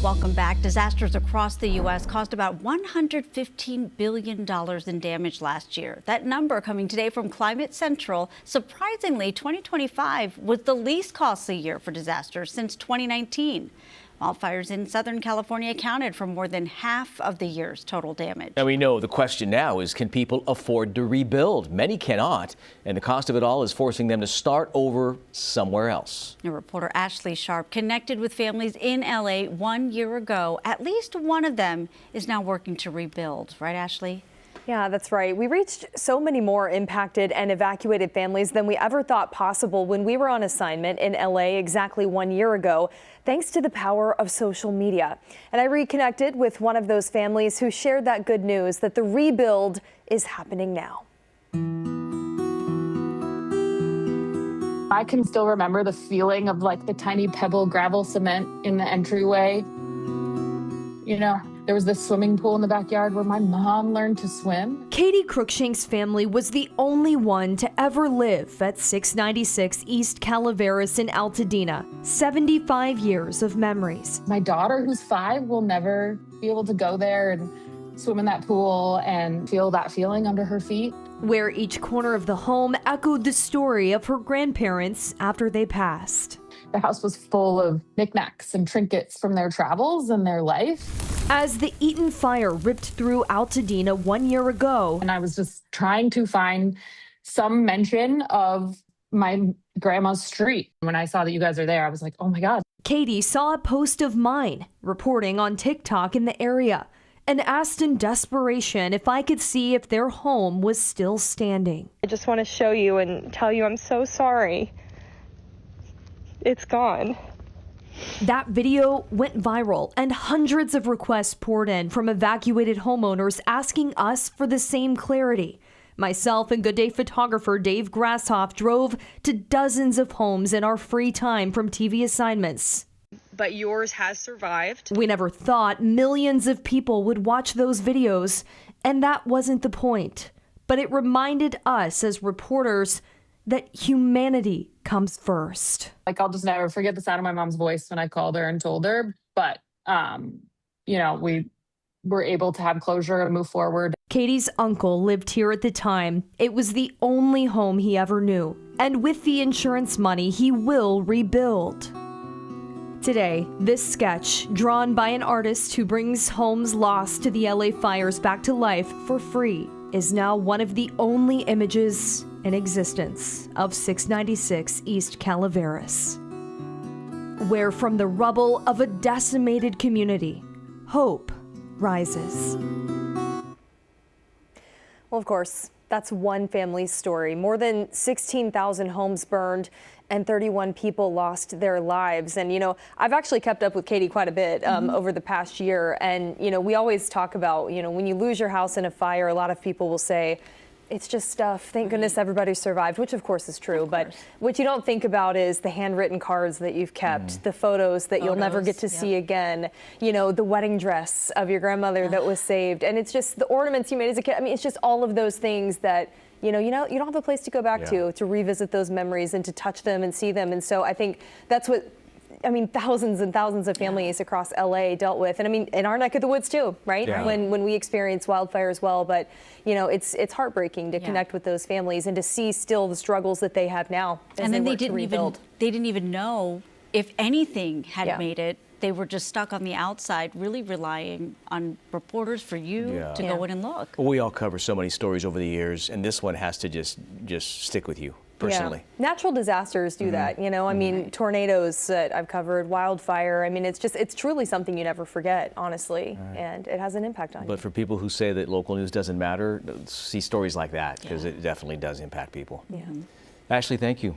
Welcome back. Disasters across the U.S. caused about $115 billion in damage last year. That number coming today from Climate Central. Surprisingly, 2025 was the least costly year for disasters since 2019. Wildfires in Southern California accounted for more than half of the year's total damage. Now we know the question now is, can people afford to rebuild? Many cannot, and the cost of it all is forcing them to start over somewhere else. Your reporter Ashely Sharp connected with families in L.A. 1 year ago. At least one of them is now working to rebuild. Right, Ashely? Yeah, that's right. We reached so many more impacted and evacuated families than we ever thought possible when we were on assignment in LA exactly 1 year ago, thanks to the power of social media. And I reconnected with one of those families who shared that good news that the rebuild is happening now. I can still remember the feeling of like the tiny pebble gravel cement in the entryway. You know, there was this swimming pool in the backyard where my mom learned to swim. Katie Cruikshank's family was the only one to ever live at 696 East Calaveras in Altadena. 75 years of memories. My daughter, who's 5, will never be able to go there and swim in that pool and feel that feeling under her feet. Where each corner of the home echoed the story of her grandparents after they passed. The house was full of knickknacks and trinkets from their travels and their life. As the Eaton Fire ripped through Altadena 1 year ago. And I was just trying to find some mention of my grandma's street. When I saw that you guys are there, I was like, oh my God. Katie saw a post of mine reporting on TikTok in the area and asked in desperation if I could see if their home was still standing. I just want to show you and tell you I'm so sorry. It's gone. That video went viral and hundreds of requests poured in from evacuated homeowners asking us for the same clarity. Myself and Good Day photographer Dave Grasshoff drove to dozens of homes in our free time from TV assignments. But yours has survived. We never thought millions of people would watch those videos, and that wasn't the point. But it reminded us as reporters that humanity comes first. Like, I'll just never forget the sound of my mom's voice when I called her and told her. But, you know, we were able to have closure and move forward. Katie's uncle lived here at the time. It was the only home he ever knew. And with the insurance money, he will rebuild. Today, this sketch, drawn by an artist who brings homes lost to the LA fires back to life for free, is now one of the only images in existence of 696 East Calaveras, where from the rubble of a decimated community, hope rises. Well, of course, that's one family's story. More than 16,000 homes burned and 31 people lost their lives. And, you know, I've actually kept up with Katie quite a bit over the past year. And, you know, we always talk about, you know, when you lose your house in a fire, a lot of people will say, it's just stuff. Thank goodness everybody survived, which of course is true. But what you don't think about is the handwritten cards that you've kept, the photos that you'll never get to see again, you know, the wedding dress of your grandmother that was saved. And it's just the ornaments you made as a kid. I mean, it's just all of those things that, you don't have a place to go back to revisit those memories and to touch them and see them. And so I think that's what, I mean, thousands and thousands of families across LA dealt with. And I mean, in our neck of the woods too, right? Yeah. When we experience wildfire as well. But, you know, it's heartbreaking to connect with those families and to see still the struggles that they have now. And then they didn't even know if anything had made it. They were just stuck on the outside, really relying on reporters for you to go in and look. Well, we all cover so many stories over the years, and this one has to just stick with you personally. Yeah. Natural disasters do that, you know. I mean, tornadoes that I've covered, wildfire. I mean, it's truly something you never forget, honestly, and it has an impact on you. But for people who say that local news doesn't matter, see stories like that, because it definitely does impact people. Yeah. Ashely, thank you.